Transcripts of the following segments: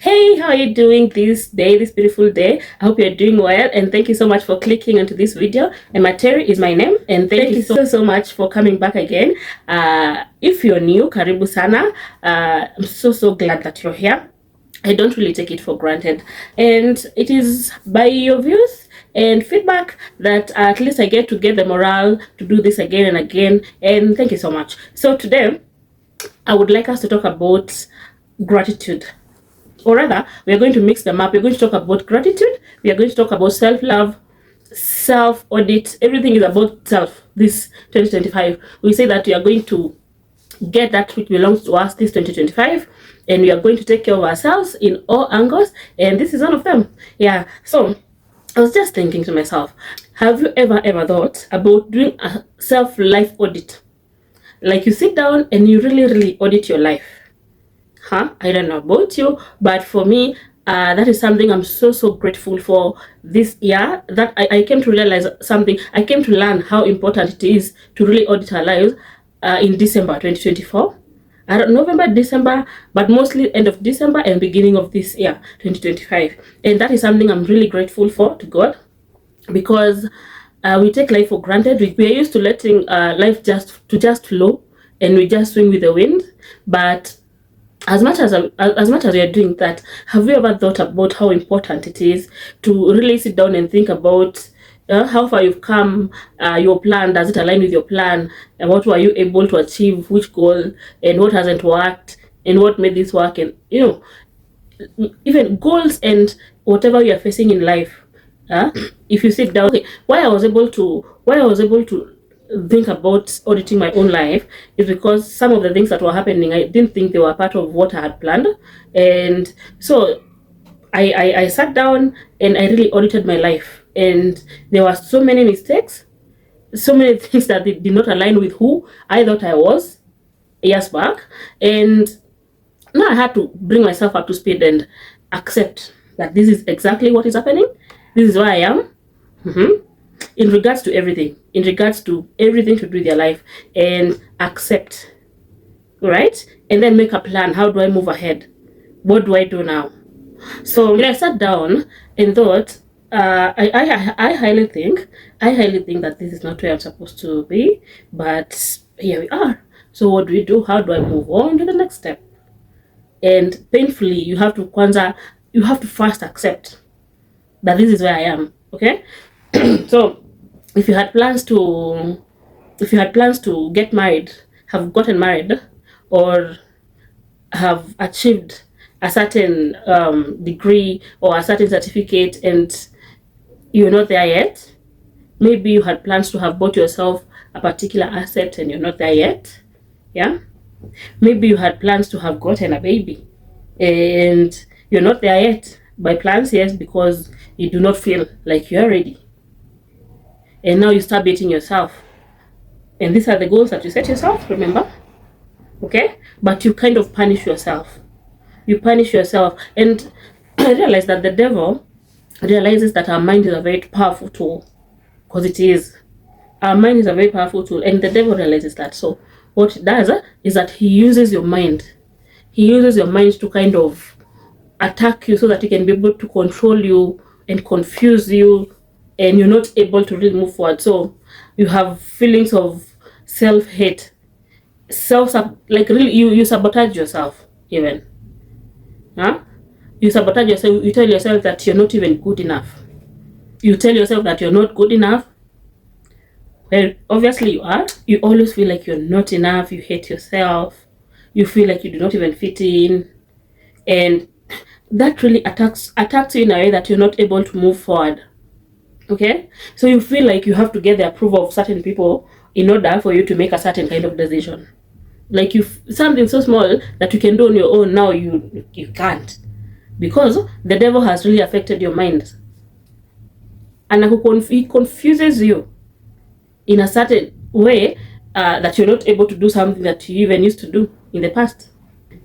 Hey, how are you doing this day, this beautiful day? I hope you're doing well, and thank you so much for clicking onto this video. And Terry is my name, and thank you so much for coming back again. If you're new, karibu sana. I'm so glad that you're here. I don't really take it for granted, and it is by your views and feedback that at least I get the morale to do this again and again, and thank you so much. So today I would like us to talk about gratitude, or rather we are going to mix them up. We're going to talk about gratitude, we are going to talk about self-love, self-audit. Everything is about self. This 2025, we say that we are going to get that which belongs to us this 2025, and we are going to take care of ourselves in all angles, and this is one of them. Yeah, so I was just thinking to myself, have you ever thought about doing a self-life audit? Like you sit down and you really audit your life. I don't know about you, but for me, that is something I'm so grateful for this year, that I came to realize something. I came to learn how important it is to really audit our lives in December 2024. November, December, but mostly end of December and beginning of this year 2025. And that is something I'm really grateful for to God, because we take life for granted. We are used to letting life just flow, and we just swing with the wind. But as much as we are doing that, have you ever thought about how important it is to really sit down and think about how far you've come, your plan, does it align with your plan, and what were you able to achieve, which goal, and what hasn't worked, and what made this work, and even goals and whatever you are facing in life. If you sit down, okay, why I was able to think about auditing my own life is because some of the things that were happening, I didn't think they were part of what I had planned. And so I sat down and I really audited my life, and there were so many mistakes, so many things that did not align with who I thought I was years back. And now I had to bring myself up to speed and accept that this is exactly what is happening. This is where I am. In regards to everything to do with your life, and accept, right? And then make a plan. How do I move ahead? What do I do now? So when I sat down and thought, I highly think that this is not where I'm supposed to be, but here we are. So what do we do? How do I move on to the next step? And painfully, you have to first accept that this is where I am. Okay. So if you had plans to get married, have gotten married, or have achieved a certain degree or a certain certificate, and you're not there yet, maybe you had plans to have bought yourself a particular asset and you're not there yet. Yeah, maybe you had plans to have gotten a baby and you're not there yet. By plans, yes, because you do not feel like you're ready. And now you start beating yourself. And these are the goals that you set yourself, remember? Okay? But you kind of punish yourself. You punish yourself. And I realize that the devil realizes that our mind is a very powerful tool. Because it is. Our mind is a very powerful tool. And the devil realizes that. So what it does is that he uses your mind. He uses your mind to kind of attack you so that he can be able to control you and confuse you, and you're not able to really move forward. So you have feelings of self-hate, like really you sabotage yourself even. You sabotage yourself. You tell yourself that you're not even good enough. You tell yourself that you're not good enough. Well, obviously you are. You always feel like you're not enough. You hate yourself. You feel like you do not even fit in. And that really attacks you in a way that you're not able to move forward. Okay, so you feel like you have to get the approval of certain people in order for you to make a certain kind of decision. Like something so small that you can do on your own, now you can't, because the devil has really affected your mind, and he confuses you in a certain way that you're not able to do something that you even used to do in the past.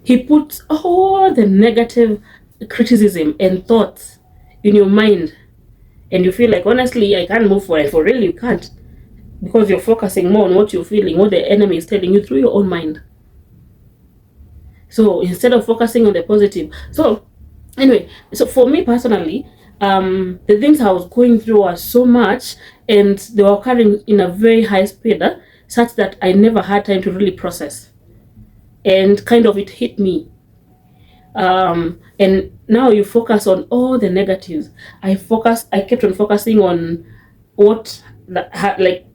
He puts all the negative criticism and thoughts in your mind, and you feel like, honestly, I can't move forward. For real, you can't, because you're focusing more on what you're feeling, what the enemy is telling you through your own mind. So instead of focusing on the positive, so Anyway, so for me personally, the things I was going through were so much, and they were occurring in a very high speed, such that I never had time to really process. And kind of it hit me. And now you focus on all the negatives. I kept on focusing on what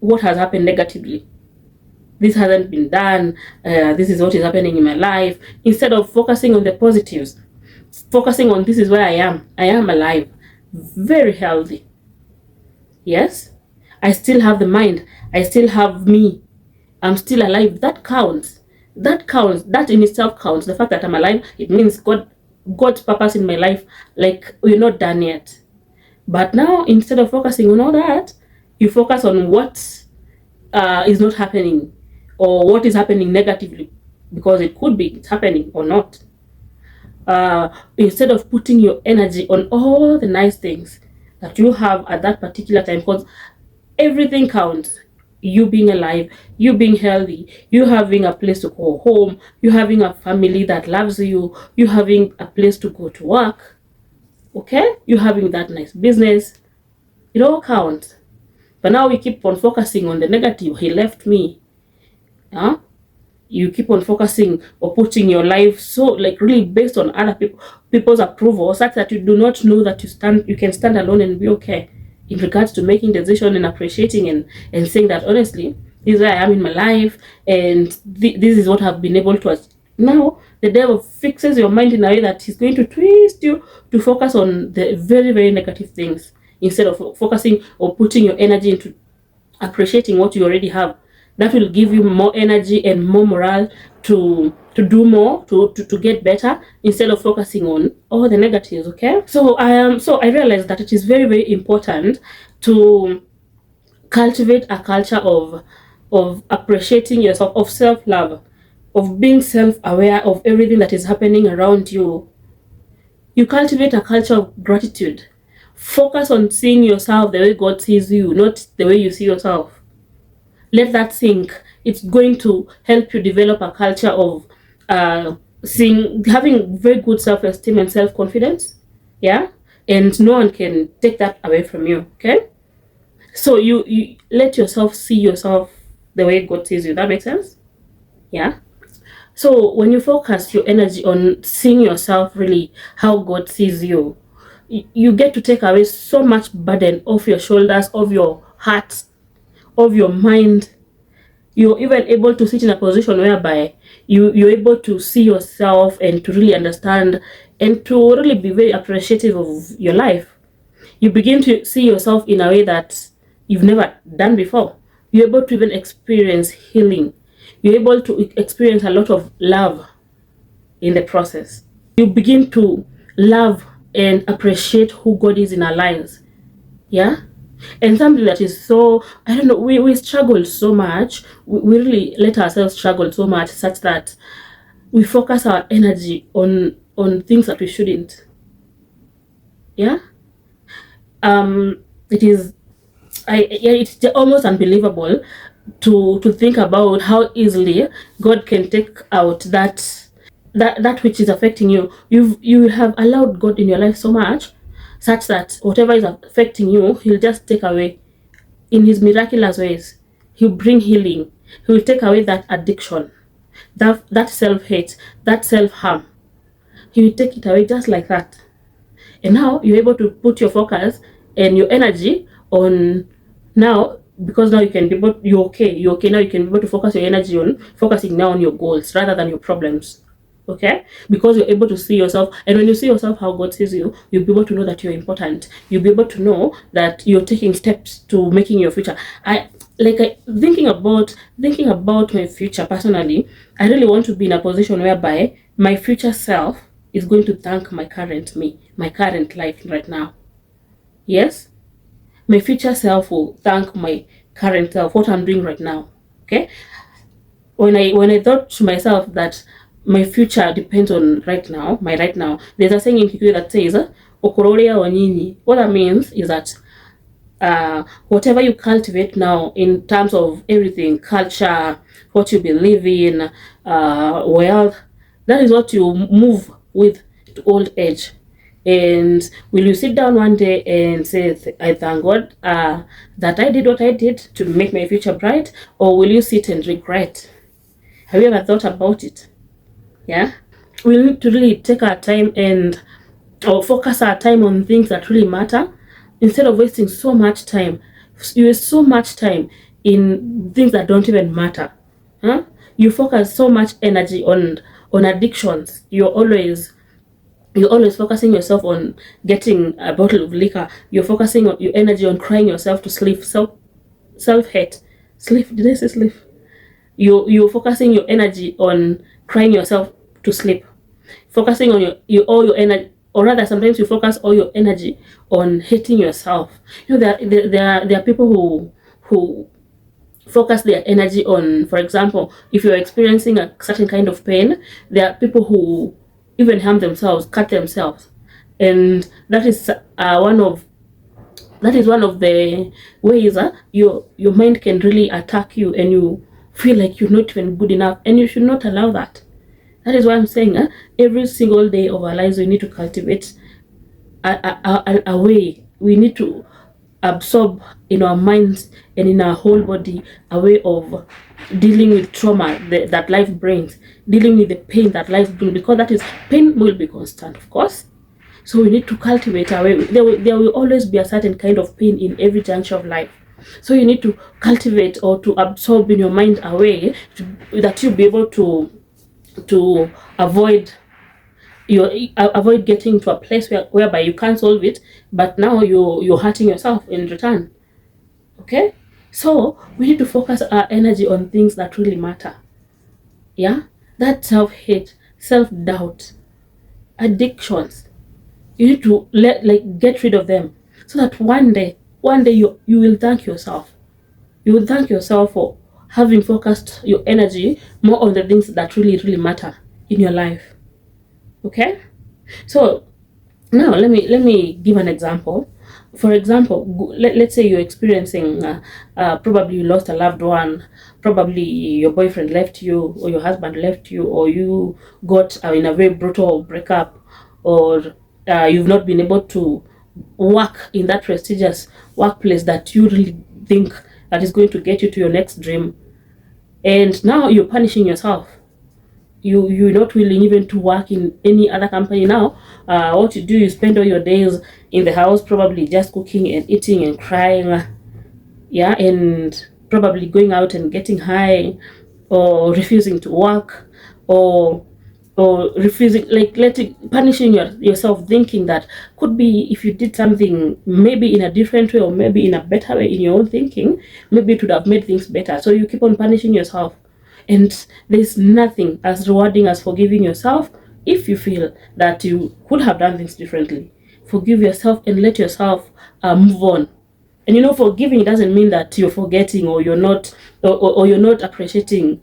what has happened negatively. This hasn't been done. This is what is happening in my life, instead of focusing on the positives, focusing on this is where I am alive, very healthy. Yes, I still have the mind, I still have me, I'm still alive. That counts. That counts. That in itself counts. The fact that I'm alive, it means God's purpose in my life. Like, we're not done yet. But now, instead of focusing on all that, you focus on what is not happening, or what is happening negatively, because it could be it's happening or not. Instead of putting your energy on all the nice things that you have at that particular time, because everything counts. You being alive, you being healthy, you having a place to go home, you having a family that loves you, you having a place to go to work, okay, you having that nice business, it all counts. But now we keep on focusing on the negative. He left me. Huh? You keep on focusing or putting your life so like really based on other people's approval, such that you do not know that you can stand alone and be okay in regards to making decision and appreciating and saying that honestly, this is where I am in my life, and this is what I've been able to achieve. Now the devil fixes your mind in a way that he's going to twist you to focus on the very, very negative things, instead of focusing or putting your energy into appreciating what you already have. That will give you more energy and more morale to do more, to get better, instead of focusing on all the negatives. Okay, so I realized that it is very, very important to cultivate a culture of appreciating yourself, of self-love, of being self-aware of everything that is happening around you. You cultivate a culture of gratitude. Focus on seeing yourself the way God sees you, not the way you see yourself. Let that sink. It's going to help you develop a culture of having very good self-esteem and self-confidence. Yeah, and no one can take that away from you. Okay, so you let yourself see yourself the way God sees you. That makes sense. Yeah. So when you focus your energy on seeing yourself really how God sees you, you get to take away so much burden off your shoulders, of your heart, of your mind. You're even able to sit in a position whereby you're able to see yourself and to really understand and to really be very appreciative of your life. You begin to see yourself in a way that you've never done before. You're able to even experience healing. You're able to experience a lot of love in the process. You begin to love and appreciate who God is in our lives. Yeah? And something that is so, I don't know, we struggle so much. We really let ourselves struggle so much, such that we focus our energy on things that we shouldn't. Yeah? It is, it's almost unbelievable to think about how easily God can take out that which is affecting you. You have allowed God in your life so much, such that whatever is affecting you, He'll just take away in His miraculous ways. He'll bring healing. He'll take away that addiction, that self-hate, that self-harm. He will take it away just like that. And now you're able to put your focus and your energy on now, because now you can be able, you're okay now, you can be able to focus your energy on focusing now on your goals rather than your problems. Okay, because you're able to see yourself, and when you see yourself how God sees you, you'll be able to know that you're important. You'll be able to know that you're taking steps to making your future. Thinking about my future personally, I really want to be in a position whereby my future self is going to thank my current me, my current life right now. Yes, my future self will thank my current self, what I'm doing right now. Okay, when I thought to myself that my future depends on right now, my right now, there's a saying in Kikuyu that says okororea wanyinyi. What that means is that whatever you cultivate now in terms of everything, culture, what you believe in, wealth, that is what you move with to old age. And will you sit down one day and say, I thank God that I did what I did to make my future bright? Or will you sit and regret? Have you ever thought about it? Yeah, we need to really take our time and or focus our time on things that really matter, instead of wasting so much time. You waste so much time in things that don't even matter. Huh? You focus so much energy on addictions. You're always focusing yourself on getting a bottle of liquor. You're focusing on your energy on crying yourself to sleep. Self-hate. Sleep. Did I say sleep? You're focusing your energy on crying yourself to sleep. Focusing on all your energy, or rather sometimes you focus all your energy on hating yourself. There are people who focus their energy on, for example, if you're experiencing a certain kind of pain, there are people who even harm themselves, cut themselves. And that is one of the ways your mind can really attack you, and you feel like you're not even good enough, and you should not allow that. That is why I'm saying every single day of our lives we need to cultivate a way. We need to absorb in our minds and in our whole body a way of dealing with trauma that life brings, dealing with the pain that life brings, because that is, pain will be constant, of course. So we need to cultivate our way. There will always be a certain kind of pain in every juncture of life. So you need to cultivate or to absorb in your mind a way that you'll be able to avoid getting to a place whereby you can't solve it, but now you're hurting yourself in return. Okay, so we need to focus our energy on things that really matter. Yeah, that self-hate, self-doubt, addictions, you need to get rid of them, so that one day you will thank yourself. You will thank yourself for having focused your energy more on the things that really matter in your life. Okay, so now let me give an example. For example, let's say you're experiencing probably you lost a loved one, probably your boyfriend left you, or your husband left you, or you got in a very brutal breakup, or you've not been able to work in that prestigious workplace that you really think that is going to get you to your next dream, and now you're punishing yourself. You're not willing even to work in any other company now. What you do, you spend all your days in the house, probably just cooking and eating and crying, yeah, and probably going out and getting high, or refusing to work, or refusing, punishing yourself, thinking that could be if you did something maybe in a different way, or maybe in a better way in your own thinking, maybe it would have made things better. So you keep on punishing yourself. And there's nothing as rewarding as forgiving yourself. If you feel that you could have done things differently, forgive yourself and let yourself move on. And forgiving doesn't mean that you're forgetting, or you're not, or you're not appreciating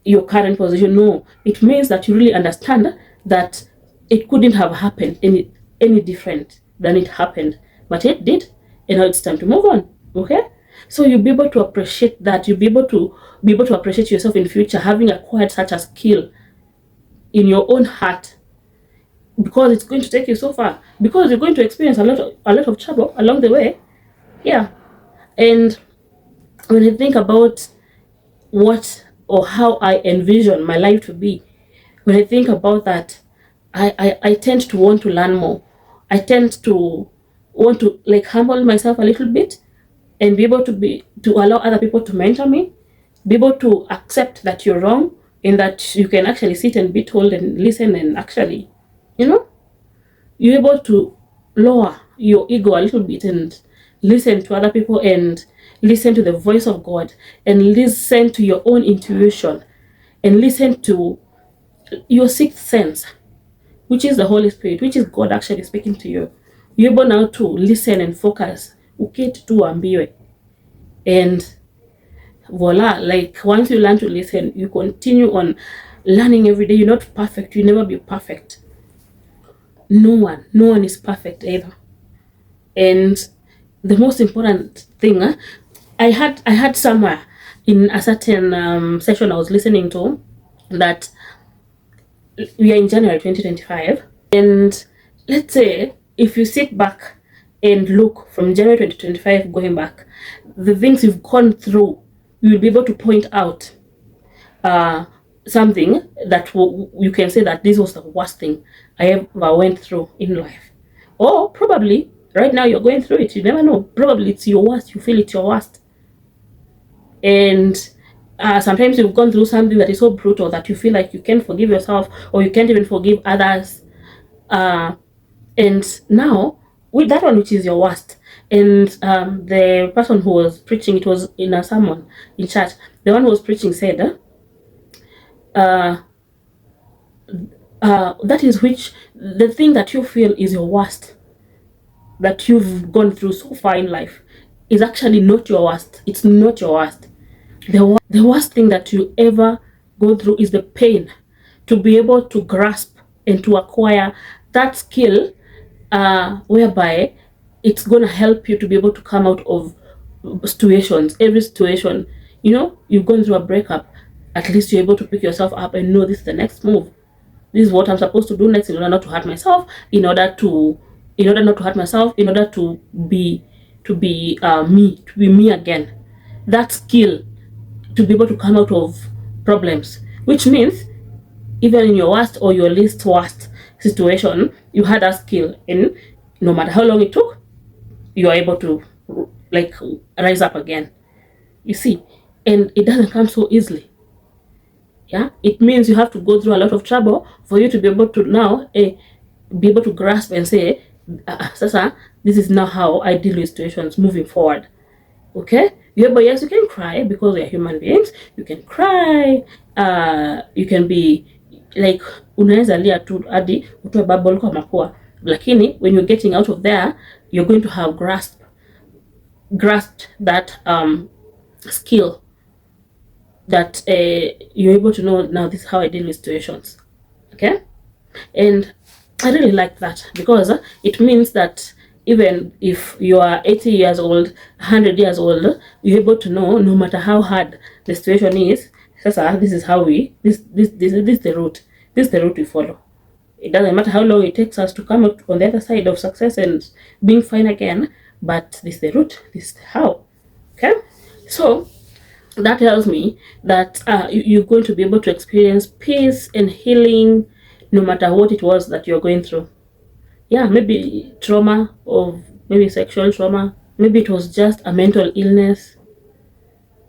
your current position. No, it means that you really understand that it couldn't have happened any different than it happened, but it did, and now it's time to move on. Okay, so you'll be able to appreciate that. You'll be able to appreciate yourself in future, having acquired such a skill in your own heart, because it's going to take you so far, because you're going to experience a lot of trouble along the way. Yeah. And when I think about what or how I envision my life to be, when I think about that, I tend to want to learn more. I tend to want to humble myself a little bit, and be able to allow other people to mentor me, be able to accept that you're wrong, and that you can actually sit and be told and listen, and actually, you're able to lower your ego a little bit and listen to other people, and listen to the voice of God, and listen to your own intuition, and listen to your sixth sense, which is the Holy Spirit, which is God actually speaking to you. You're able now to listen and focus. Uketi tu ambiwe. And voila, once you learn to listen, you continue on learning every day. You're not perfect. You'll never be perfect. No one is perfect either. And the most important thing, I had somewhere in a certain session I was listening to, that we are in January 2025, and let's say if you sit back and look from January 2025 going back, the things you've gone through, you will be able to point out something that you can say that this was the worst thing I ever went through in life. Or probably right now you're going through it, you never know. Probably it's your worst, you feel it's your worst. And sometimes you've gone through something that is so brutal that you feel like you can't forgive yourself, or you can't even forgive others. And now, with that one, which is your worst, and the person who was preaching, it was in a sermon in church, the one who was preaching said, that is which, the thing that you feel is your worst, that you've gone through so far in life, is actually not your worst. It's not your worst. The worst thing that you ever go through is the pain to be able to grasp and to acquire that skill, whereby it's going to help you to be able to come out of situations, every situation. You know, you've gone through a breakup, at least you're able to pick yourself up and know this is the next move. This is what I'm supposed to do next in order not to hurt myself, in order not to hurt myself, in order to be me again. That skill to be able to come out of problems, which means even in your worst or your least worst situation, you had a skill, and no matter how long it took, you are able to like rise up again. You see, and it doesn't come so easily. Yeah, it means you have to go through a lot of trouble for you to be able to now be able to grasp and say, Sasa, this is now how I deal with situations moving forward. Okay? Yeah, but yes, you can cry because we are human beings. You can cry. You can be like, unaweza lia tu hadi utoe bubble kwa mapua. Lakini when you're getting out of there, you're going to have grasped that skill, that you're able to know, now this is how I deal with situations. Okay? And I really like that, because it means that even if you are 80 years old, 100 years old, you're able to know, no matter how hard the situation is, this is how this is the route. This is the route we follow. It doesn't matter how long it takes us to come out on the other side of success and being fine again, but this is the route. This is how. Okay? So that tells me that you're going to be able to experience peace and healing no matter what it was that you're going through. Yeah, maybe trauma, or maybe sexual trauma. Maybe it was just a mental illness.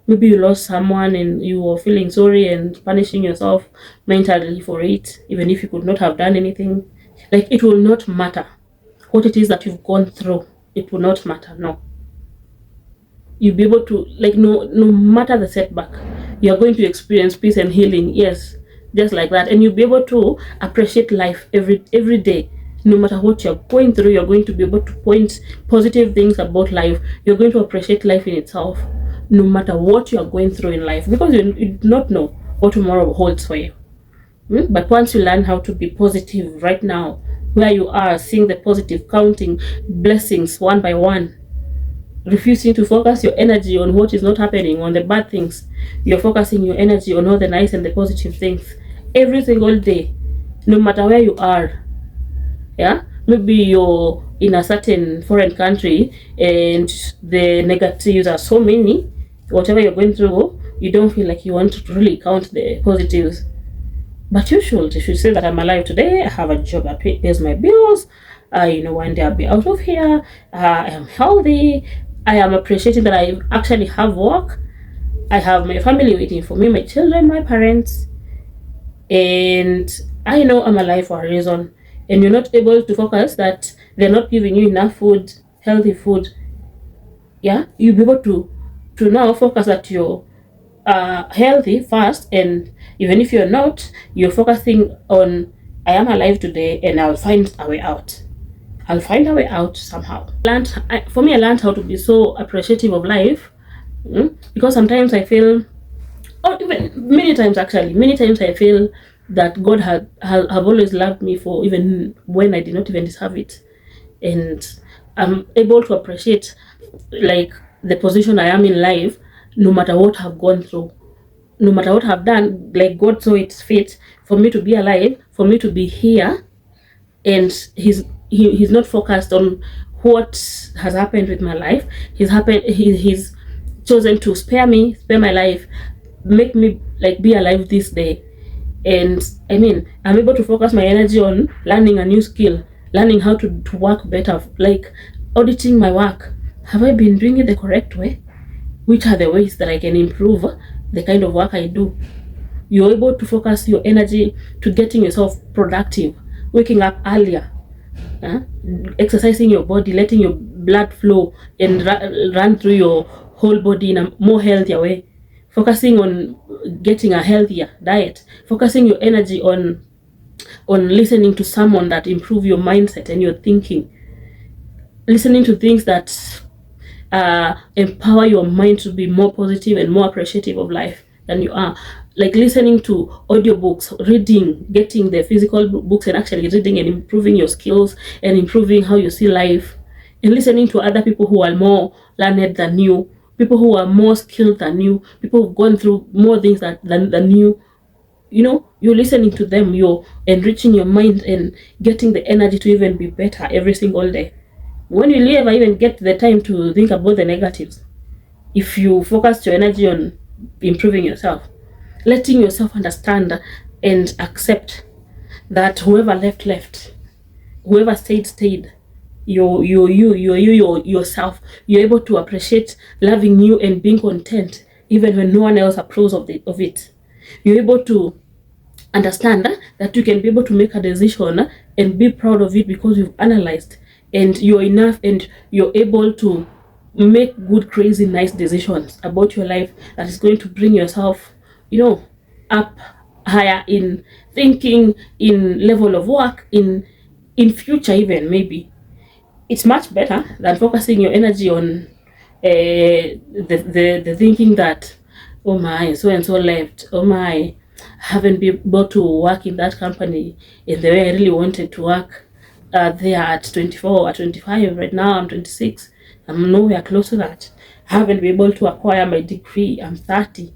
Maybe you lost someone and you were feeling sorry and punishing yourself mentally for it, even if you could not have done anything. Like, it will not matter what it is that you've gone through. It will not matter, no. You'll be able to, like, no matter the setback, you're going to experience peace and healing. Yes, just like that. And you'll be able to appreciate life every day. No matter what you're going through, you're going to be able to point positive things about life. You're going to appreciate life in itself, no matter what you're going through in life, because you do not know what tomorrow holds for you. But once you learn how to be positive right now, where you are, seeing the positive, counting blessings one by one, refusing to focus your energy on what is not happening, on the bad things, you're focusing your energy on all the nice and the positive things every single day, no matter where you are. Yeah, maybe you're in a certain foreign country and the negatives are so many. Whatever you're going through, you don't feel like you want to really count the positives. But you should say that I'm alive today. I have a job that pays my bills. One day I'll be out of here. I am healthy. I am appreciating that I actually have work. I have my family waiting for me, my children, my parents. And I know I'm alive for a reason. And you're not able to focus that they're not giving you enough food, healthy food. Yeah, you'll be able to now focus that you're healthy first, and even if you're not, you're focusing on, I am alive today and I'll find a way out. I'll find a way out somehow. For me, I learned how to be so appreciative of life, because sometimes I feel, or even many times I feel that God have always loved me for even when I did not even deserve it. And I'm able to appreciate, like, the position I am in life, no matter what I've gone through, no matter what I've done. Like, God saw it fit for me to be alive, for me to be here, and He's he's not focused on what has happened with my life. He's chosen to spare my life, make me like be alive this day. And I mean, I'm able to focus my energy on learning a new skill, learning how to work better, like auditing my work. Have I been doing it the correct way? Which are the ways that I can improve the kind of work I do? You're able to focus your energy to getting yourself productive, waking up earlier, exercising your body, letting your blood flow and run through your whole body in a more healthier way, focusing on getting a healthier diet, focusing your energy on listening to someone that improve your mindset and your thinking, listening to things that empower your mind to be more positive and more appreciative of life than you are, like listening to audiobooks, reading, getting the physical books and actually reading and improving your skills and improving how you see life, and listening to other people who are more learned than you, people who are more skilled than you, people who've gone through more things than you. You know, you're listening to them, you're enriching your mind and getting the energy to even be better every single day. When you ever even get the time to think about the negatives, if you focus your energy on improving yourself, letting yourself understand and accept that whoever left, whoever stayed, you're yourself. You're able to appreciate loving you and being content even when no one else approves of it. You're able to understand that you can be able to make a decision and be proud of it because you've analyzed and you're enough and you're able to make good, crazy, nice decisions about your life that is going to bring yourself, up higher in thinking, in level of work, in future even maybe. It's much better than focusing your energy on the thinking that, oh my, so and so left, oh my, haven't been able to work in that company in the way I really wanted to work there at 24 or 25. Right now I'm 26. I'm nowhere close to that. Haven't been able to acquire my degree. I'm 30.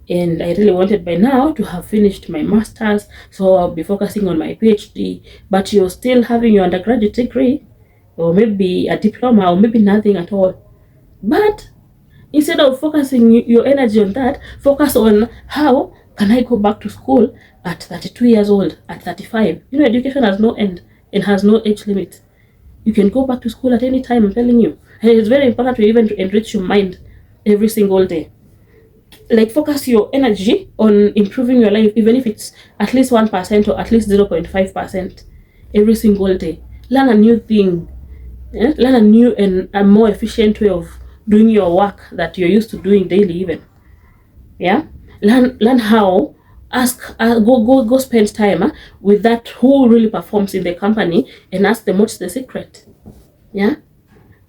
And I really wanted by now to have finished my master's, so I'll be focusing on my PhD. But you're still having your undergraduate degree, or maybe a diploma, or maybe nothing at all. But instead of focusing your energy on that, focus on how can I go back to school at 32 years old, at 35. Education has no end and has no age limit. You can go back to school at any time, I'm telling you. And it's very important to even enrich your mind every single day. Like, focus your energy on improving your life, even if it's at least 1% or at least 0.5% every single day. Learn a new thing. Learn a new and a more efficient way of doing your work that you're used to doing daily even. Learn how. Go spend time with that who really performs in the company and ask them what's the secret.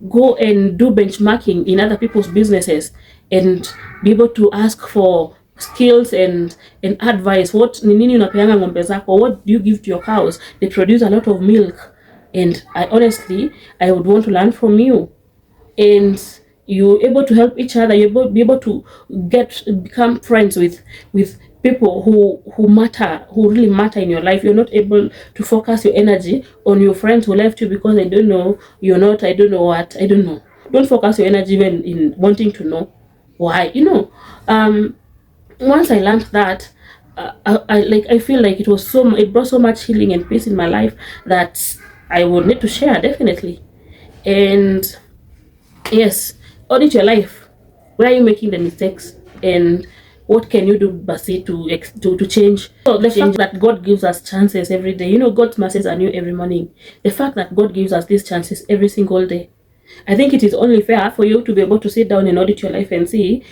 Go and do benchmarking in other people's businesses and be able to ask for skills and advice. What nini unapeanga ng'ombe zako? What do you give to your cows? They produce a lot of milk, and I would want to learn from you. And you're able to help each other. You'll be able to become friends with people who matter, who really matter in your life. You're not able to focus your energy on your friends who left you because I don't know, you're not, I don't know what, I don't know. Don't focus your energy even in wanting to know why. Once I learned that, I feel like it brought so much healing and peace in my life that I would need to share, definitely. And yes, audit your life. Where are you making the mistakes, and what can you do, Basi, to change? So the fact that God gives us chances every day. God's mercies are new every morning. The fact that God gives us these chances every single day, I think it is only fair for you to be able to sit down and audit your life and see,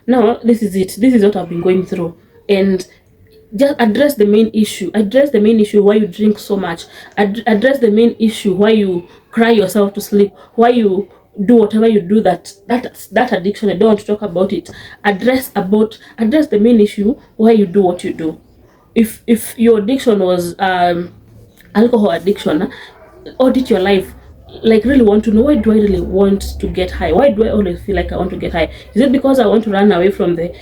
no, this is it. This is what I've been going through. And just address the main issue. Address the main issue why you drink so much. Address the main issue why you cry yourself to sleep. Why you do whatever you do that addiction. I don't want to talk about it. Address the main issue why you do what you do. If your addiction was alcohol addiction, audit your life. Like, really want to know, why do I really want to get high? Why do I always feel like I want to get high? Is it because I want to run away from the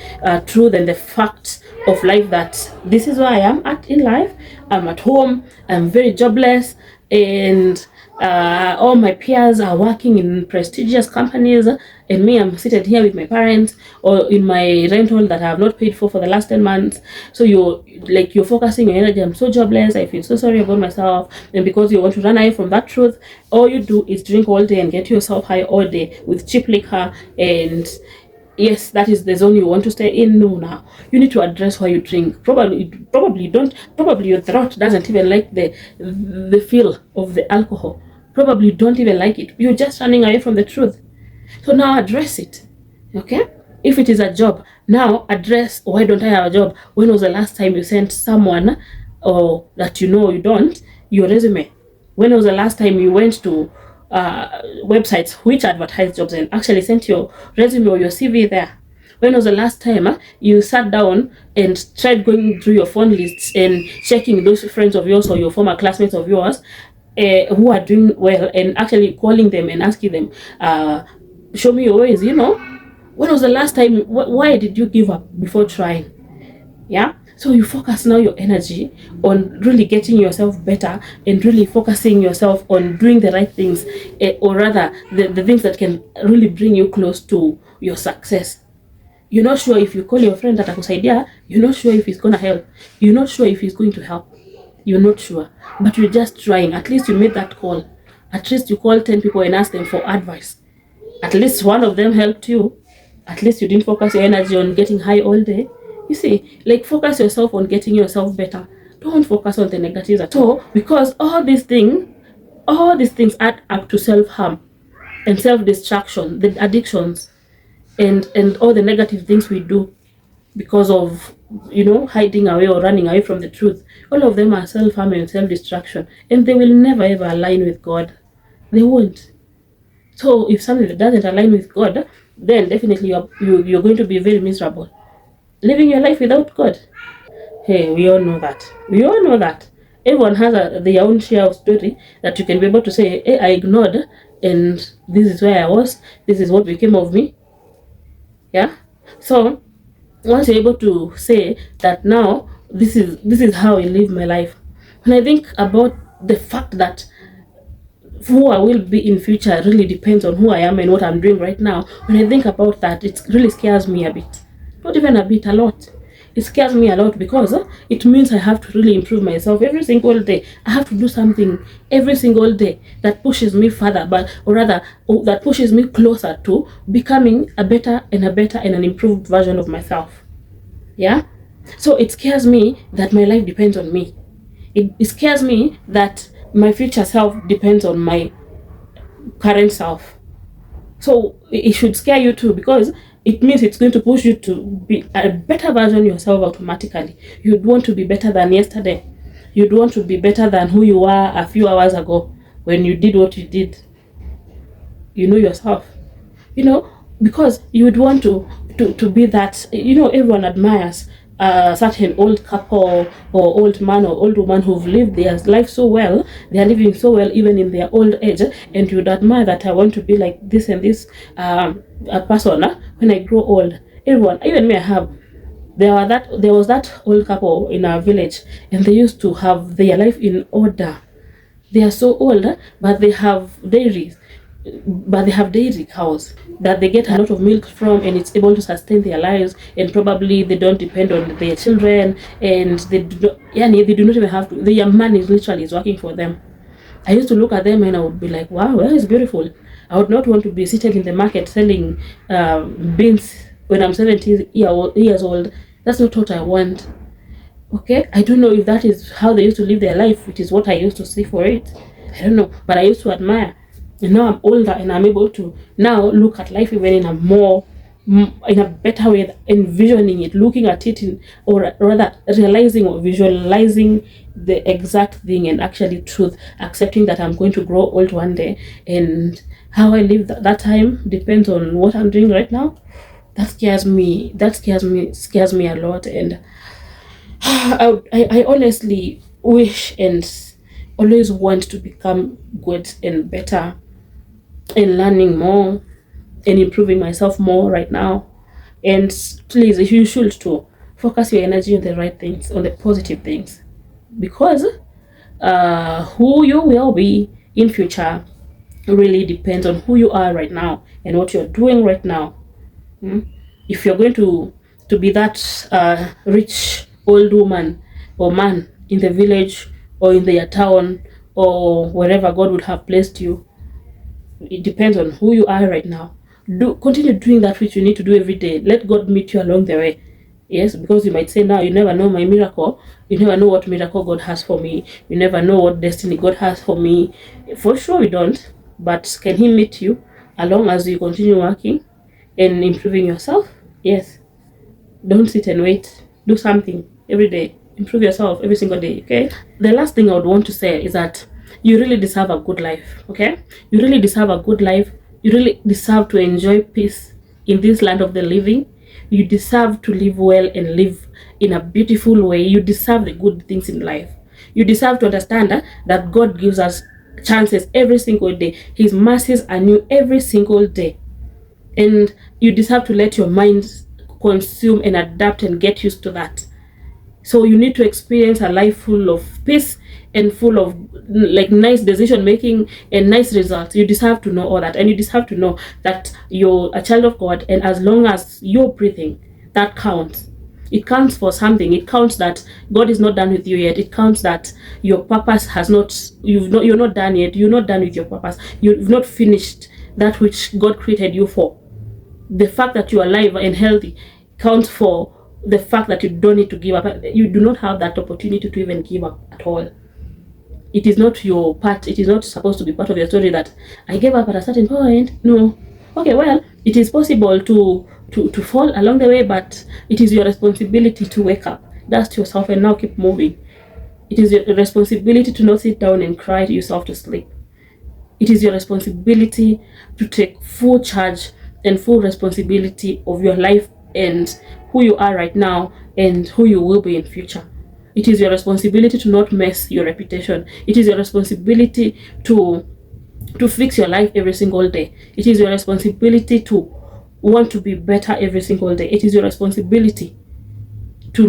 truth and the facts of life, that this is where I am at in life? I'm at home, I'm very jobless, and all my peers are working in prestigious companies, and me, I'm seated here with my parents or in my rental that I have not paid for the last 10 months. So you're focusing your energy. I'm so jobless, I feel so sorry about myself. And because you want to run away from that truth, all you do is drink all day and get yourself high all day with cheap liquor. And yes, that is the zone you want to stay in. No, now you need to address why you drink. Probably your throat doesn't even like the feel of the alcohol. Probably you don't even like it. You're just running away from the truth. So now address it. Okay, if it is a job, now address, why don't I have a job? When was the last time you sent someone, or that you know you don't, your resume? When was the last time you went to websites which advertise jobs and actually sent your resume or your CV there? When was the last time you sat down and tried going through your phone lists and checking those friends of yours or your former classmates of yours who are doing well, and actually calling them and asking them, show me your ways? When was the last time? Why did you give up before trying? Yeah. So you focus now your energy on really getting yourself better and really focusing yourself on doing the right things, or rather the things that can really bring you close to your success. You're not sure if you call your friend atakusaidia, you're not sure if he's going to help. You're not sure if he's going to help. You're not sure. But you're just trying. At least you made that call. At least you called 10 people and asked them for advice. At least one of them helped you. At least you didn't focus your energy on getting high all day. You see, like, focus yourself on getting yourself better. Don't focus on the negatives at all, because all these things add up to self-harm and self-destruction, the addictions, and all the negative things we do because of hiding away or running away from the truth. All of them are self-harm and self-destruction, and they will never ever align with God. They won't. So if something that doesn't align with God, then definitely you're going to be very miserable living your life without God. Hey, we all know that. Everyone has their own share of story that you can be able to say, hey, I ignored, and this is where I was, this is what became of me. Yeah. So once you're able to say that, now this is how I live my life. When I think about the fact that who I will be in future really depends on who I am and what I'm doing right now, when I think about that, it really scares me a bit. Not even a bit, a lot. It scares me a lot, because it means I have to really improve myself every single day. I have to do something every single day that pushes me further, that pushes me closer to becoming a better and an improved version of myself. Yeah. So it scares me that my life depends on me. It scares me that my future self depends on my current self. So it should scare you too, because it means it's going to push you to be a better version of yourself automatically. You'd want to be better than yesterday. You'd want to be better than who you were a few hours ago when you did what you did. You know yourself. Because you would want to be that. Everyone admires a certain old couple or old man or old woman who've lived their life so well. They are living so well even in their old age, and you would admire that. I want to be like this and this a person when I grow old. Everyone, even me, there was that old couple in our village, and they used to have their life in order. They are so old, but they have dairy cows that they get a lot of milk from, and it's able to sustain their lives, and probably they don't depend on their children, and they do not even have to. Their money literally is working for them. I used to look at them and I would be like, wow, that is beautiful. I would not want to be seated in the market selling beans when I'm 70 years old. That's not what I want. Okay, I don't know if that is how they used to live their life. It is what I used to see for it. I don't know, but I used to admire. And now I'm older, and I'm able to now look at life even in a better way, envisioning it, looking at it, or rather realizing or visualizing the exact thing and actually truth, accepting that I'm going to grow old one day, and how I live that time depends on what I'm doing right now. That scares me a lot. And I honestly wish and always want to become good and better, and learning more and improving myself more right now. And please, if you should too, focus your energy on the right things, on the positive things, because who you will be in future really depends on who you are right now and what you're doing right now. If you're going to be that rich old woman or man in the village or in their town or wherever God would have placed you, it depends on who you are right now. Continue doing that which you need to do every day. Let God meet you along the way. Yes, because you might say, now you never know my miracle. You never know what miracle God has for me. You never know what destiny God has for me. For sure you don't. But can He meet you along as you continue working and improving yourself? Yes. Don't sit and wait. Do something every day. Improve yourself every single day, okay? The last thing I would want to say is that you really deserve a good life, okay? You really deserve a good life. You really deserve to enjoy peace in this land of the living. You deserve to live well and live in a beautiful way. You deserve the good things in life. You deserve to understand that God gives us chances every single day. His mercies are new every single day. And you deserve to let your mind consume and adapt and get used to that. So you need to experience a life full of peace and full of like nice decision making and nice results. You deserve to know all that, and you deserve to know that you're a child of God, and as long as you're breathing, that counts. It counts for something. It counts that God is not done with you yet. It counts that your purpose has not, you're not done yet. You're not done with your purpose. You've not finished that which God created you for. The fact that you're alive and healthy counts for the fact that you don't need to give up. You do not have that opportunity to even give up at all. It is not your part. It is not supposed to be part of your story that I gave up at a certain point. No. Okay, well, it is possible to fall along the way, but it is your responsibility to wake up, dust yourself, and now keep moving. It is your responsibility to not sit down and cry yourself to sleep. It is your responsibility to take full charge and full responsibility of your life and who you are right now and who you will be in future. It is your responsibility to not mess your reputation. It is your responsibility to fix your life every single day. It is your responsibility to want to be better every single day. It is your responsibility to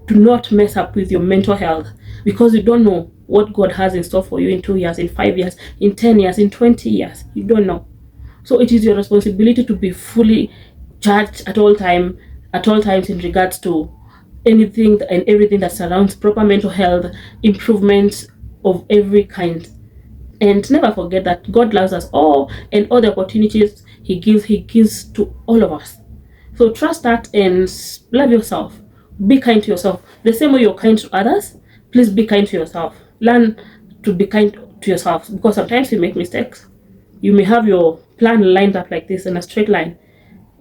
not mess up with your mental health, because you don't know what God has in store for you in 2 years, in 5 years, in 10 years, in 20 years. You don't know. So it is your responsibility to be fully charged at all times in regards to anything and everything that surrounds proper mental health, improvement of every kind. And never forget that God loves us all, and all the opportunities He gives to all of us. So trust that and love yourself. Be kind to yourself. The same way you're kind to others, please be kind to yourself. Learn to be kind to yourself, because sometimes you make mistakes. You may have your plan lined up like this in a straight line,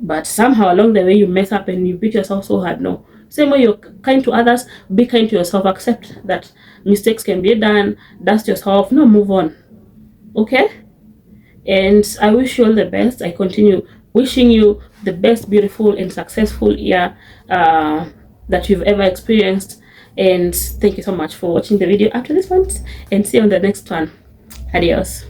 but somehow along the way you mess up and you beat yourself so hard. No. Same way you're kind to others, be kind to yourself. Accept that mistakes can be done. Dust yourself. No, move on. Okay? And I wish you all the best. I continue wishing you the best, beautiful, and successful year that you've ever experienced. And thank you so much for watching the video up to this point. And see you on the next one. Adios.